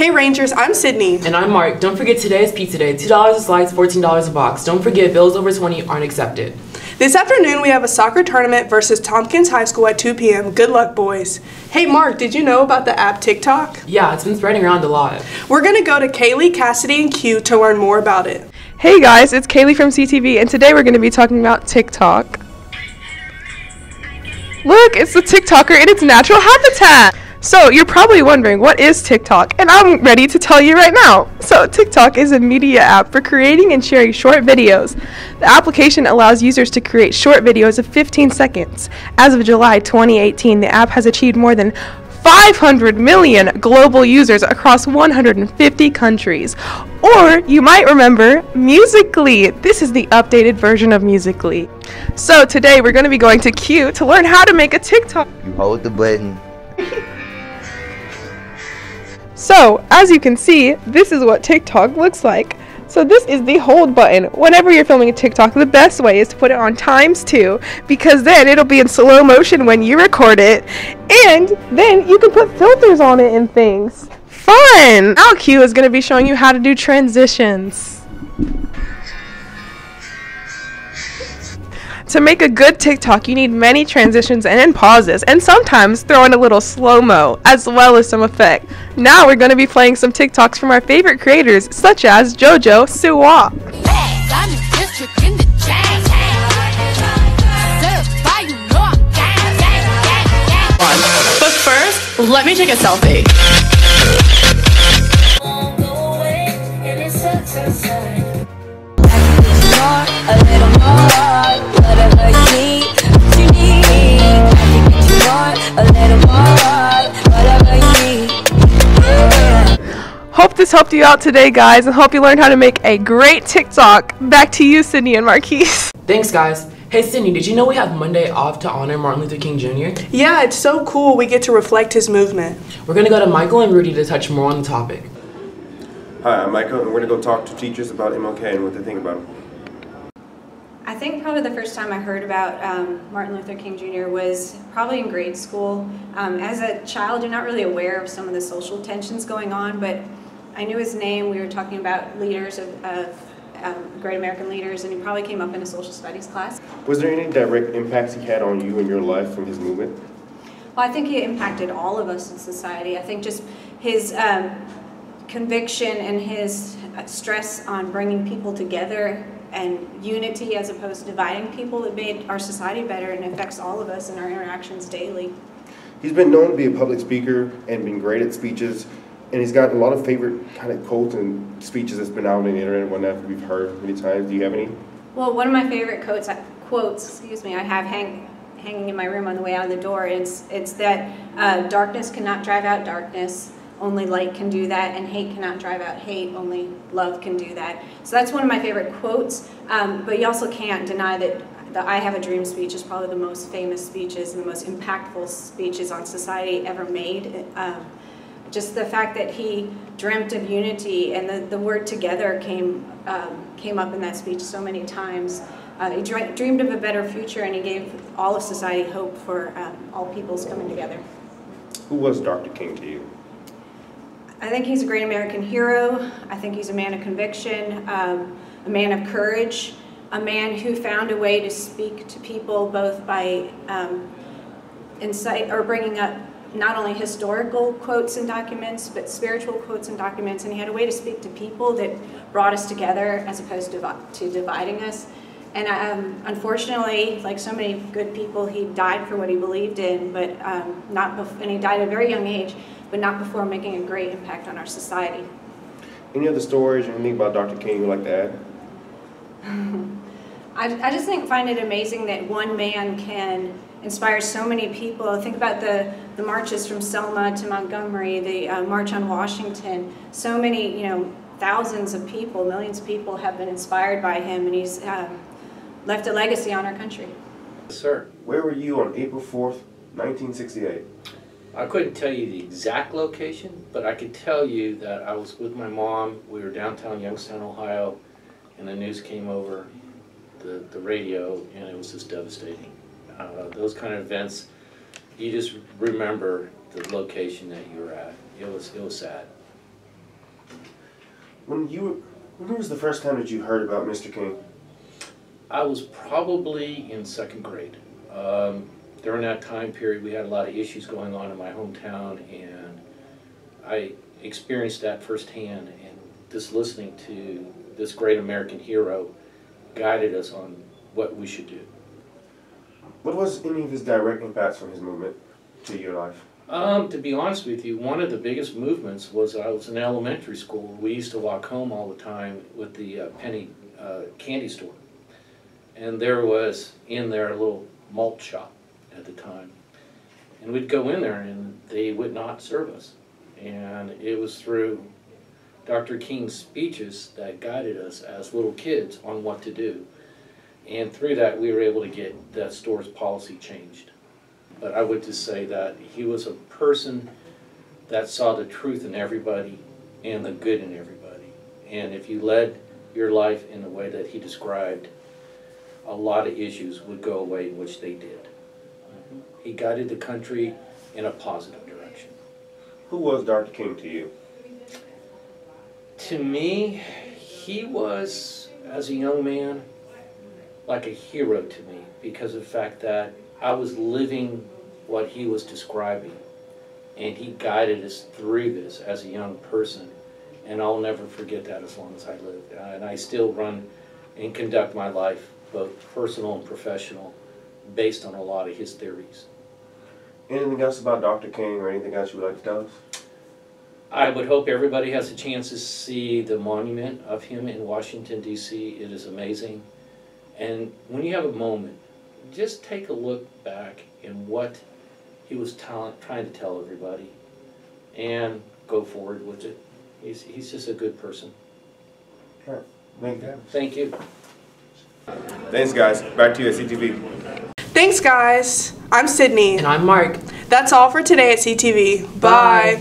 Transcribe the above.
Hey Rangers, I'm Sydney. And I'm Mark. Don't forget today is pizza day. $2 a slice, $14 a box. Don't forget bills over 20 aren't accepted. This afternoon we have a soccer tournament versus Tompkins High School at 2 p.m. Good luck, boys. Hey Mark, did you know about the app TikTok? Yeah, it's been spreading around a lot. We're going to go to Kaylee, Cassidy, and Q to learn more about it. Hey guys, it's Kaylee from CTV, and today we're going to be talking about TikTok. Look, it's the TikToker in its natural habitat. So you're probably wondering, what is TikTok? And I'm ready to tell you right now. So TikTok is a media app for creating and sharing short videos. The application allows users to create short videos of 15 seconds. As of July 2018, the app has achieved more than 500 million global users across 150 countries. Or you might remember Musical.ly. This is the updated version of Musical.ly. So today we're going to be going to Q to learn how to make a TikTok. You hold the button. So, as you can see, this is what TikTok looks like. So this is the hold button. Whenever you're filming a TikTok, the best way is to put it on ×2, because then it'll be in slow motion when you record it, and then you can put filters on it and things. Fun! Now Q is going to be showing you how to do transitions. To make a good TikTok, you need many transitions and pauses, and sometimes throw in a little slow-mo, as well as some effect. Now we're going to be playing some TikToks from our favorite creators, such as JoJo Siwa. But first, let me take a selfie. Hope this helped you out today, guys, and hope you learned how to make a great TikTok. Back to you, Sydney and Marquise. Thanks, guys. Hey, Sydney, did you know we have Monday off to honor Martin Luther King Jr.? Yeah, it's so cool we get to reflect his movement. We're going to go to Michael and Rudy to touch more on the topic. Hi, I'm Michael, and we're going to go talk to teachers about MLK and what they think about him. I think probably the first time I heard about Martin Luther King Jr. was probably in grade school. As a child, you're not really aware of some of the social tensions going on, but I knew his name. We were talking about leaders of great American leaders, and he probably came up in a social studies class. Was there any direct impacts he had on you and your life from his movement? Well, I think he impacted all of us in society. I think just his conviction and his stress on bringing people together and unity as opposed to dividing people, it made our society better and affects all of us in our interactions daily. He's been known to be a public speaker and been great at speeches, and he's got a lot of favorite kind of quotes and speeches that's been out on the internet and whatnot that we've heard many times. Do you have any? Well, one of my favorite quotes I have hanging in my room on the way out of the door. It's that darkness cannot drive out darkness. Only light can do that, and hate cannot drive out hate. Only love can do that. So that's one of my favorite quotes, but you also can't deny that the I Have a Dream speech is probably the most famous speeches and the most impactful speeches on society ever made. Just the fact that he dreamt of unity, and the word together came up in that speech so many times. He dreamed of a better future, and he gave all of society hope for all peoples coming together. Who was Dr. King to you? I think he's a great American hero. I think he's a man of conviction, a man of courage, a man who found a way to speak to people both by bringing up not only historical quotes and documents, but spiritual quotes and documents, and he had a way to speak to people that brought us together as opposed to dividing us. And unfortunately, like so many good people, he died for what he believed in, but and he died at a very young age, but not before making a great impact on our society. Any other stories or anything about Dr. King you'd like to add? I just find it amazing that one man can inspire so many people. Think about the marches from Selma to Montgomery, the March on Washington. So many, thousands of people, millions of people have been inspired by him, and he's left a legacy on our country. Sir, where were you on April 4th, 1968? I couldn't tell you the exact location, but I could tell you that I was with my mom. We were downtown Youngstown, Ohio, and the news came over the radio, and it was just devastating. Those kind of events, you just remember the location that you were at. It was sad. When was the first time that you heard about Mr. King? I was probably in second grade. During that time period, we had a lot of issues going on in my hometown, and I experienced that firsthand, and just listening to this great American hero guided us on what we should do. What was any of his direct impacts from his movement to your life? To be honest with you, one of the biggest movements was I was in elementary school. We used to walk home all the time with the penny candy store. And there was in there a little malt shop at the time. And we'd go in there and they would not serve us. And it was through Dr. King's speeches that guided us as little kids on what to do. And through that we were able to get that store's policy changed. But I would just say that he was a person that saw the truth in everybody and the good in everybody. And if you led your life in the way that he described, a lot of issues would go away, in which they did. He guided the country in a positive direction. Who was Dr. King to you? To me, he was, as a young man, like a hero to me because of the fact that I was living what he was describing, and he guided us through this as a young person, and I'll never forget that as long as I live. And I still run and conduct my life, both personal and professional, based on a lot of his theories. Anything else about Dr. King or anything else you would like to tell us? I would hope everybody has a chance to see the monument of him in Washington, D.C. It is amazing. And when you have a moment, just take a look back in what he was trying to tell everybody and go forward with it. He's just a good person. All right. Thank you. Thank you. Thanks, guys. Back to you at CTV. Thanks, guys. I'm Sydney. And I'm Mark. That's all for today at CTV. Bye.